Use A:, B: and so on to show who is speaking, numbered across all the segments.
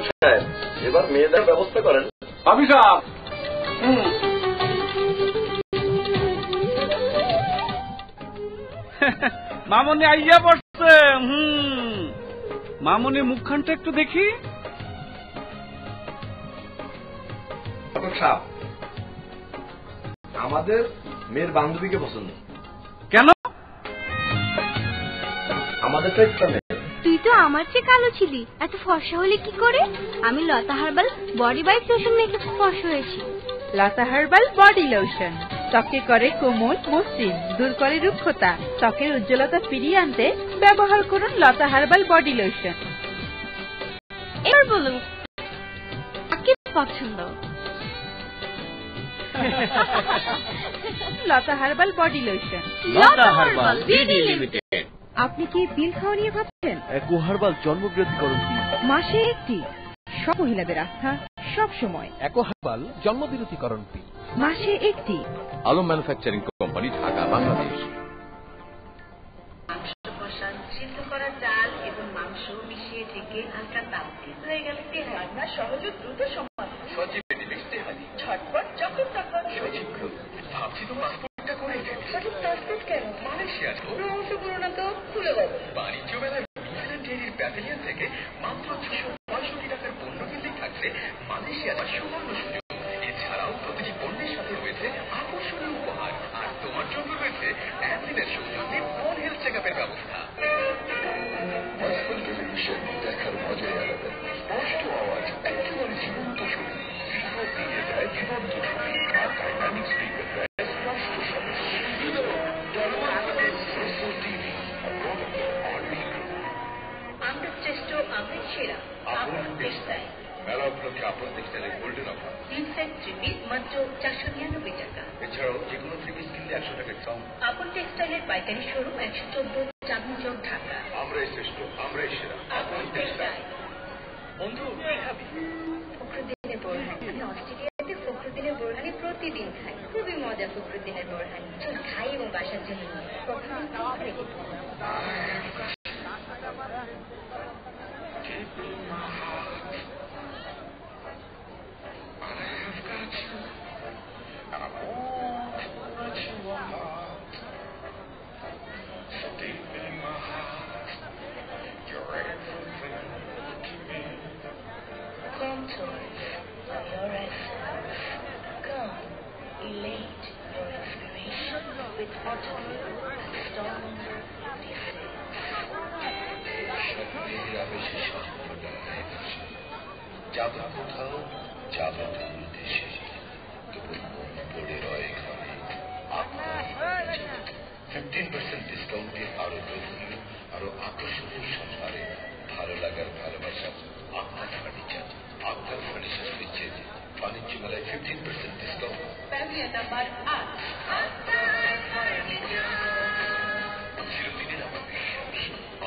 A: সাহেব এবার মেয়েদের ব্যবস্থা করেন।
B: ভাবি সাহেব, মামনি আইয়া পড়ছে। মামনি মুখখানটা একটু দেখি।
A: আমাদের মেয়ের বান্ধবীকে পছন্দ।
B: কেন?
A: আমাদের তো ইচ্ছা নেই।
C: তুই তো আমার চেয়ে কালো ছিলি, এত ফর্সা হলে কি করে? আমি লতা হার্বাল বডি বাইট লোশন মেখে ফর্সা হয়েছি।
D: লতা হার্বাল বডি লোশন ত্বকে করে কোমল মসৃণ, দূর করে রুক্ষতা, ত্বকের উজ্জ্বলতা ফিরিয়ে আনতে ব্যবহার করুন লতা হার্বাল বডি লোশন।
C: এবার বলুন কাকে পছন্দ?
D: লতা হার্বাল বডি লোশন।
C: লতা হার্বাল বিডি লিমিটেড।
D: আপনি কি পিল খাওয়া নিয়ে ভাবছেন?
A: একো হার্বাল জন্মবৃদ্ধিকরণ কি
D: মাসে একটি, সব মহিলাদের আস্থা সব সময়।
E: একো হার্বাল জন্মবিরতিকরণ পিল
D: মাসে একটি।
E: Alam manufacturing company, Dhaka, Bangladesh.
F: মাংস কষা সিদ্ধ করা চাল এবং মাংস মিশিয়ে ঢেকে হালকা তাপ দিয়ে হয়ে গেল তেহারি। রান্না সহজ ও দ্রুত সমাধান। সজীব রেডিমিক্স তেহারি, ঝটপট যখন তখন। সজীব ভাবছি তো পাসপোর্টটা করে ফেলি। সঠিক পাসপোর্ট কেন? মালয়েশিয়া রহস্য পুরোনো তো খুলে বলো। বাণিজ্য মেলায় নিউজিল্যান্ড ডেইরির প্যাভিলিয়ন থেকে মাত্র 665 টাকার পণ্য কিনলেই থাকছে মালয়েশিয়ার সুবর্ণ সুযোগ। এছাড়াও প্রতিটি পণ্যের সাথে রয়েছে আকর্ষণীয় উপহার, আর তোমার জন্য রয়েছে একদিনের সৌজন্যে ফোন হেলথ চেক আপের ব্যবস্থা। টেলিভিশন দেখার মজাই আলাদা। স্পষ্ট আওয়াজ, একেবারে জীবন্ত ছবি, দিয়ে দেয় জীবন্ত ছবি, আর ডাইনামিক স্পিকার দেয় স্পষ্ট শব্দ। আমরা শ্রেষ্ঠ, আমরা সেরা। আপনার টেক্সটাইল মেলা উপলক্ষে আপনার টেক্সটাইলের গোল্ডেন অফার। 3 সেট 3 পিস মাত্র 499 টাকা। এছাড়াও যে কোনো 3 পিস কিনলে 100 টাকা কম। আপন টেক্সটাইলের পাইকারি শোরুম 114 চাঁদনি চক, ঢাকা। আমরাই শ্রেষ্ঠ, আমরাই সেরা। আপন টেক্সটাইল। বন্ধু খাবি? ফখরুদ্দিনের বোরহানি। আমি অস্ট্রেলিয়াতে ফখরুদ্দিনের বোরহানি প্রতিদিন খাই। খুবই মজা ফখরুদ্দিনের বোরহানি। চল খাই এবং বাসার জন্য Come towards your essence. Come, elate your inspiration with autumn and storm শব্দের আবেশে সম্প্রদায় যাবা কোথাও, যাবা দূর দেশে, তবু মন পড়ে রয় ঘরে। আপনার 15% ডিসকাউন্টে আরো লোভনীয়, আরো আকর্ষণীয় সম্মানে ভালো লাগার ভালোবাসা। আপনার ফার্নিচার, আপনার ফার্নিচার দিচ্ছে বাণিজ্য মেলায় 15% ডিসকাউন্ট। Pavilion number 8। চিরদিনের আমার বিশ্বাস,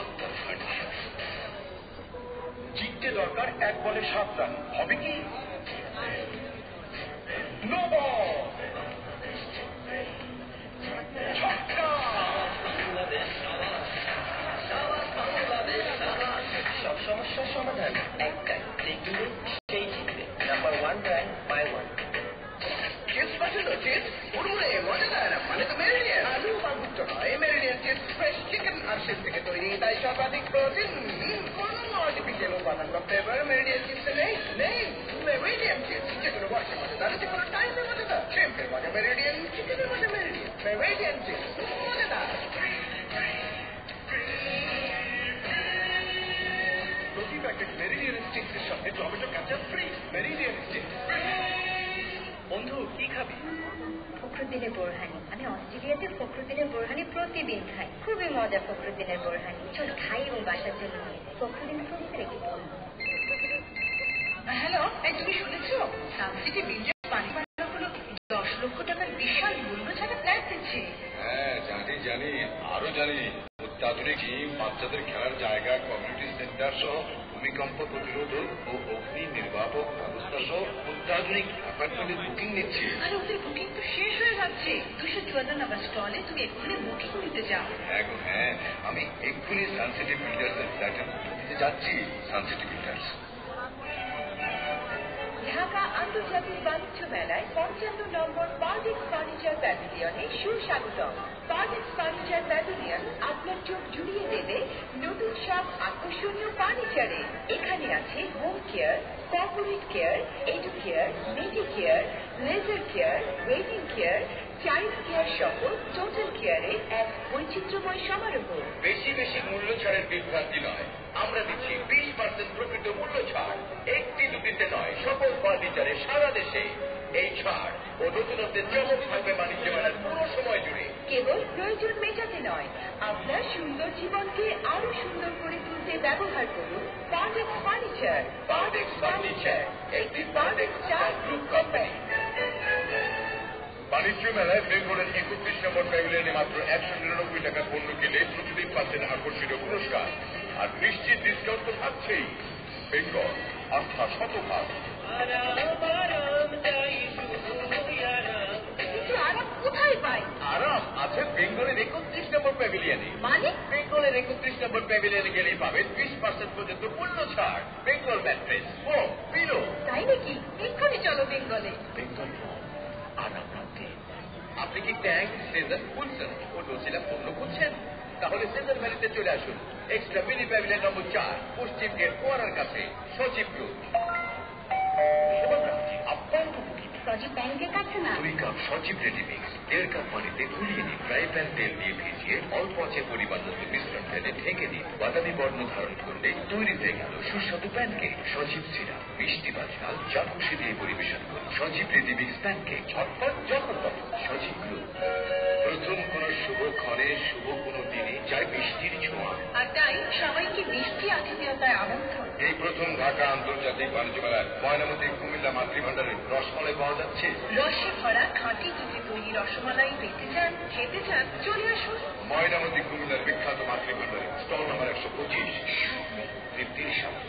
F: আপনার ফার্নিচার। জিততে দরকার 1 বলে 7 রান। হবে কি? সব সমস্যার সমাধান একটাই, যেগুলো সেই জিতবে। Number 1 brand by 1। চিপস পছন্দ? চিপস উড়মুড়ে মজাদার, মানে তো মেরিডিয়ান। আলু বা ভুট্টা নয়, মেরিডিয়ান চিপস ফ্রেশ চিকেন আর শিম থেকে তৈরি, তাই সর্বাধিক প্রোটিন। কোনো আর্টিফিশিয়াল উপাদান বা ফ্লেভার মেরিডিয়ান চিপসে নেই। মেরিডিয়ান চিপস, যেগুলো বয়সে মজাদার, যেগুলো টাইমে মজাদার। শিম্পের মজা মেরিডিয়ান, চিকেনের মজা মেরিডিয়ান। মেরিডিয়ান চিপস মজাদার। প্রতি প্যাকেট মেরিডিয়ান স্টিক্সের সঙ্গে টমেটো কাঁচা ফ্রি। Meridien sticks. বন্ধু কি খাবি? ফখরুদ্দিনের বোরহানি। আমি অস্ট্রেলিয়াতে ফখরুদ্দিনের বোরহানি প্রতিদিন খাই। খুবই মজা ফখরুদ্দিনের বোরহানি। চল খাই এবং বাসার জন্য ফখরুদ্দিন ফ্রুটসের একটি পণ্য। হ্যালো, তুমি শুনেছো? সানসিটি বিল্ডার পানি পাঠাগুলো 10 লক্ষ টাকার বিশাল মূল্য ছাড়া ফ্ল্যাট দিচ্ছে। হ্যাঁ জানি, আরো জানি। অত্যাধুনিক জিম, বাচ্চাদের খেলার জায়গা, কমিউনিটি সেন্টার সহ ভূমিকম্প প্রতিরোধক ও অগ্নি নির্বাপক ব্যবস্থা সহ অত্যাধুনিক অ্যাপার্টমেন্টের বুকিং নিচ্ছে। আর ওদের বুকিং তো শেষ হয়ে যাচ্ছে। 254 নম্বর স্টলে তুমি এক্ষুনি বুকিং নিতে যাও। হ্যাঁ, আমি এক্ষুনি সানসিটি বিল্ডার্স এর ফ্ল্যাটে বুকিং দিতে যাচ্ছি। Sun City builders. ঢাকা আন্তর্জাতিক বাণিজ্য মেলায় 55 নম্বর পার্টেক্স ফার্নিচার প্যাভিলিয়নে সুস্বাগতম। পার্টেক্স ফার্নিচার প্যাভিলিয়ন আপনার চোখ জুড়িয়ে দেবে নতুন সব আকর্ষণীয় ফার্নিচারে। এখানে আছে home care, corporate care, edu care, medi care, leisure care, wedding care, child care সহ টোটাল কেয়ারের এক বৈচিত্র্যময় সমারোহ।
A: বেশি বেশি মূল্য ছাড়ের বিভ্রান্তি নয়, আমরা দিচ্ছি 20% প্রকৃত মূল্য ছাড়। একটি দুটিতে নয়, সকল ফার্নিচারে সারা দেশে এই ছাড় ও নতুনত্বের চমক থাকবে বাণিজ্য মেলার পুরো সময় জুড়ে।
F: কেবল প্রয়োজন মেটাতে নয়, আপনার সুন্দর জীবনকে আরো সুন্দর করে তুলতে ব্যবহার করুন পার্টেক্স ফার্নিচার।
A: পার্টেক্স ফার্নিচার একটি পার্টেক্স স্টার গ্রুপ কোম্পানি। বাণিজ্য মেলায় বেঙ্গলের 31 নম্বর প্যাভিলিয়নে মাত্র 199 টাকার পণ্য কিনে প্রতিদিন পাচ্ছেন আকর্ষণীয় পুরস্কার আর নিশ্চিত ডিসকাউন্ট তো থাকছেই। বেঙ্গল, আস্থা শতভাগ।
F: কিন্তু আরাম কোথায় পাই?
A: আরাম আছে বেঙ্গলের 31 নম্বর প্যাভিলিয়নে।
F: মানে
A: বেঙ্গলের 31 নম্বর প্যাভিলিয়নে গেলেই পাবেন 20% পর্যন্ত মূল্য ছাড়। Bengal mattress, foam, pillow.
F: তাই নাকি? এক্ষুনি চলো বেঙ্গলে।
A: বেঙ্গল ফোম, আরাম রাখতে। আপনি কি ট্যাঙ্ক, সেজার, ফুলসন ও নসিলা পণ্য খুঁজছেন? তাহলে সেজার ভ্যালিতে চলে আসুন। এক্সট্রা মিনি প্যাভিলিয়ন নম্বর 4, পশ্চিম গেট ফোয়ারার কাছে, সচিব গ্রুপ।
F: সজীব ব্যাংকের কাছে না?
A: 2 কাপ সচিব রেডি মিক্স 1.5 কাপ পানিতে গুলিয়ে নিন। ফ্রাই প্যান তেল দিয়ে ভিজিয়ে অল্প আছে পরিমাণ মতো মিশ্রণ ফেলে ঢেকে দিন। বাদামি বর্ণ ধারণ করলে তৈরি হয়ে গেল সুস্বাদু প্যানকেক। সজীব সিরাপ, মিষ্টি বা ঝাল যা খুশি দিয়ে পরিবেশন করুন। সজীব রেডি মিক্স প্যানকেক, ঝটপট যখন তখন। সজীব গ্রুপ। প্রথম কোন শুভ ক্ষণে, শুভ কোন দিনে চাই মিষ্টির ছোঁয়া।
F: আর তাই সবাইকে মিষ্টি আতিথেয়তায় আমন্ত্রণ।
A: এই প্রথম ঢাকা আন্তর্জাতিক বাণিজ্য মেলায় ময়নামতি কুমিল্লা মাতৃভান্ডারের রসমালাই পাওয়া যাচ্ছে।
F: রসে ভরা খাঁটি দুধে তৈরি রসমালাই পেতে চান, খেতে চান, চলে আসুন
A: ময়নামতি কুমিল্লার বিখ্যাত মাতৃভান্ডারে। স্টল নম্বর 125। তৃপ্তির সাথে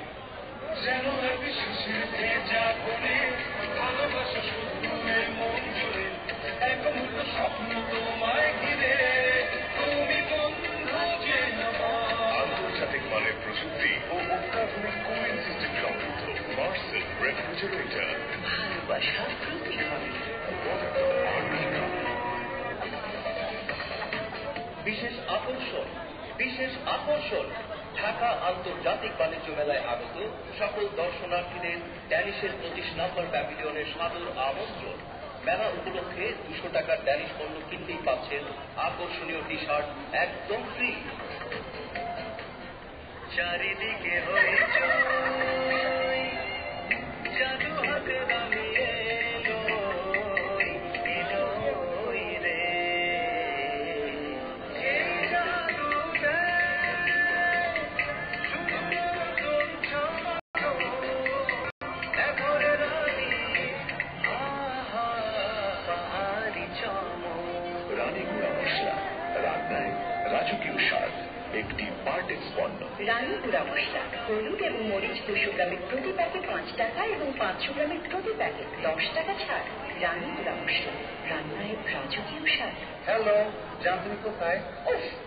A: আন্তর্জাতিক মানের প্রযুক্তি ও অত্যাধুনিক কুলিং সিস্টেম সমৃদ্ধ মার্সেল রেফ্রিজারেটর।
F: ভালোবাসা প্রতীক।
G: বিশেষ আকর্ষণ, বিশেষ আকর্ষণ। ঢাকা আন্তর্জাতিক বাণিজ্য মেলায় আগত সকল দর্শনার্থীদের ড্যানিশের 25 নম্বর প্যাভিলিয়নের সাদর আমন্ত্রণ। মেলা উপলক্ষে 200 টাকার ড্যানিশ পণ্য কিনতেই পাচ্ছেন আকর্ষণীয় টি শার্ট একদম ফ্রি। চারিদিকে জাদু হাতে নামিয়ে
A: রাজকীয় স্বাদ, একটি পার্টেক্স পণ্য।
F: রানী গুঁড়া মশলা, হলুদ এবং মরিচ 200 গ্রামের প্রতি প্যাকেট 5 টাকা এবং 500 গ্রামের প্রতি প্যাকেট 10 টাকা ছাড়। রানী গুঁড়া মশলা, রান্নায় রাজকীয় স্বাদ।
A: হ্যালো, জানতুমি কোথায়?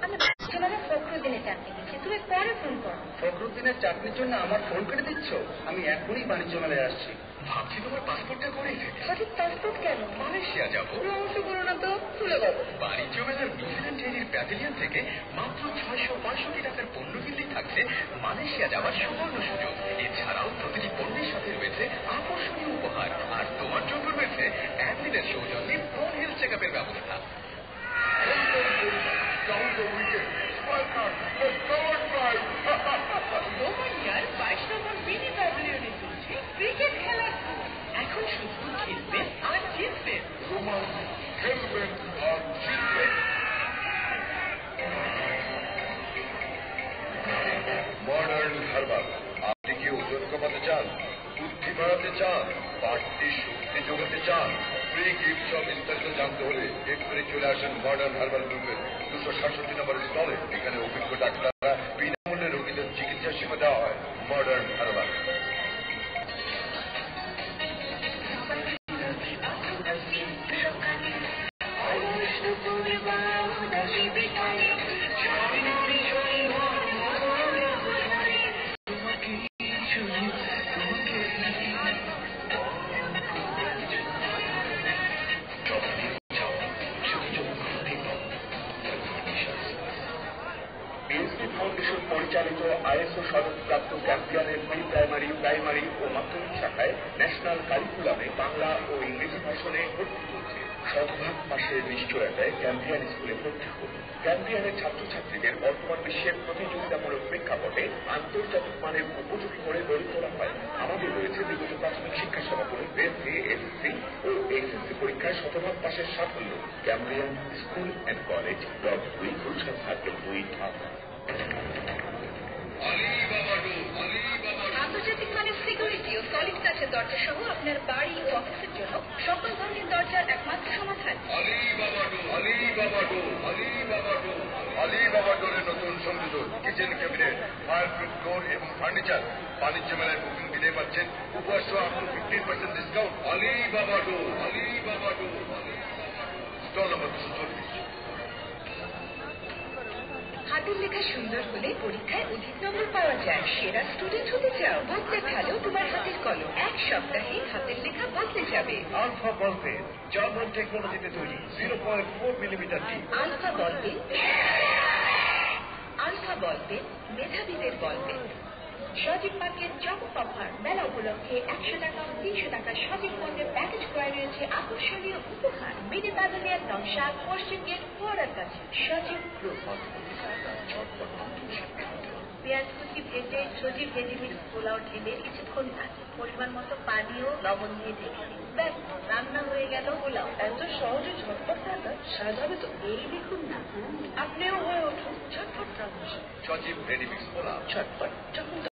F: আমি বাচ্চারা ফখরুদ্দিনের চাকরি দিচ্ছি, তুমি পরে ফোন করো।
A: ফখরুদ্দিনের চাকরির জন্য আমার ফোন করে দিচ্ছ? আমি এখনই বাণিজ্য মেলায় আসছি। ভাবছি তোমার পাসপোর্টটা করে
F: সঠিক পাসপোর্ট কেন?
A: মালয়েশিয়া যাবো।
F: অংশ করো না তো, চলে যাবো।
A: বাণিজ্য মেলার নিউজিল্যান্ড ডেইরির প্যাভিলিয়ন থেকে মাত্র 665 টাকার পণ্য কিনলেই থাকছে মালয়েশিয়া যাওয়ার সুবর্ণ সুযোগ। এছাড়াও প্রতিটি পণ্যের সাথে রয়েছে আকর্ষণীয় উপহার, আর তোমার জন্য রয়েছে একদিনের সৌজন্যে ফোন হেলথ চেক আপের ব্যবস্থা।
F: রোমানিয়ার 22 নম্বর মিনি প্যাভিলিয়নে চলছে ক্রিকেট খেলার। এখন শুধু খেলবেন আর জিতবেন।
A: খেলবেন আর জিতবেন। Modern herbal. আপনি কি ওজন কমাতে চান, বুদ্ধি বাড়াতে চান, বাড়তি শক্তি যোগাতে চান? ফ্রি গিফট সব বিস্তারিত জানতে হলে এক্ষুনি চলে আসেন মডার্ন হারবাল গ্রুপের 267 নম্বর স্টলে। এখানে অভিজ্ঞ ডাক্তাররা বিনামূল্যে রোগীদের চিকিৎসা সেবা দেওয়া হয়। Modern herbal. এএসপি ফাউন্ডেশন পরিচালিত আইএসও সনদপ্রাপ্ত ক্যাম্পিয়ানের প্রি প্রাইমারি ও মাধ্যমিক শাখায় ন্যাশনাল কারিকুলামে বাংলা ও ইংরেজি ভাষণে ভর্তি চলছে। শতভাগ পাশের নিশ্চয়তায় ক্যাম্পিয়ান স্কুলে ভর্তি হন। ক্যাম্পিয়ানের ছাত্রছাত্রীদের বর্তমান বিশ্বের প্রতিযোগিতামূলক প্রেক্ষাপটে আন্তর্জাতিক মানের উপযোগী করে গড়ে তোলা হয়। আমাদের রয়েছে বিগত প্রাথমিক শিক্ষা সমাপনী গ্রেড এ, এসএসসি ও এইচএসসি পরীক্ষায় শতভাগ পাশের সাফল্য। Campian school and college, block 2, Gulshan circle 2, Dhaka.
F: আন্তর্জাতিক মানের সিকিউরিটি ও সলিড কাচের দরজা সহ আপনার বাড়ি ও অফিসের জন্য সকল ধরনের দরজার একমাত্র সমাধান
A: আলিবাবা ডোরের নতুন সংযোজন, kitchen cabinet, fireproof door এবং ফার্নিচার। বাণিজ্য মেলায় বুকিং দিতে পারছেন উপহার সহ up to 15% discount. Alibaba door, stall number 240।
F: হাতের লেখা সুন্দর হলে পরীক্ষায় অধিক নম্বর পাওয়া যায়। সেরা স্টুডেন্ট হতে চাও? বদলে ফেলো তোমার হাতের কলম। এক সপ্তাহে হাতের লেখা বদলে যাবে।
G: আলফা বলপেন জার্মান টেকনোলজিতে তৈরি 0.4 মিলিমিটার টি।
F: আলফা বলপেন মেধাবীদের বলপেন। সজীব পাকের চমক অফার। মেলা উপলক্ষে 100 টাকা ও 300 টাকা সজীব পণ্যের প্যাকেজ ক্রয় রয়েছে আকর্ষণীয় উপহার। মিনি প্যাভিলিয়ন নকশা, পশ্চিম গেট, ফোয়ারার কাছে। সজীব গ্রুপ। পেঁয়াজ কুচি ভেজে সজীব রেডিমিক্স পোলাও ঢেলে কিছুক্ষণ ভাজে। পরিমাণ মতো পানি ও লবণ দিয়ে ঢেকে দিন। ব্যাস, রান্না হয়ে গেল পোলাও। এত সহজে ঝটপট রান্না স্বাদ হবে তো। এই দেখুন না, আপনিও হয়ে উঠুন ঝটপট রান্না।
A: সজীব রেডিমিক্স পোলাও,
F: ঝটপট যখন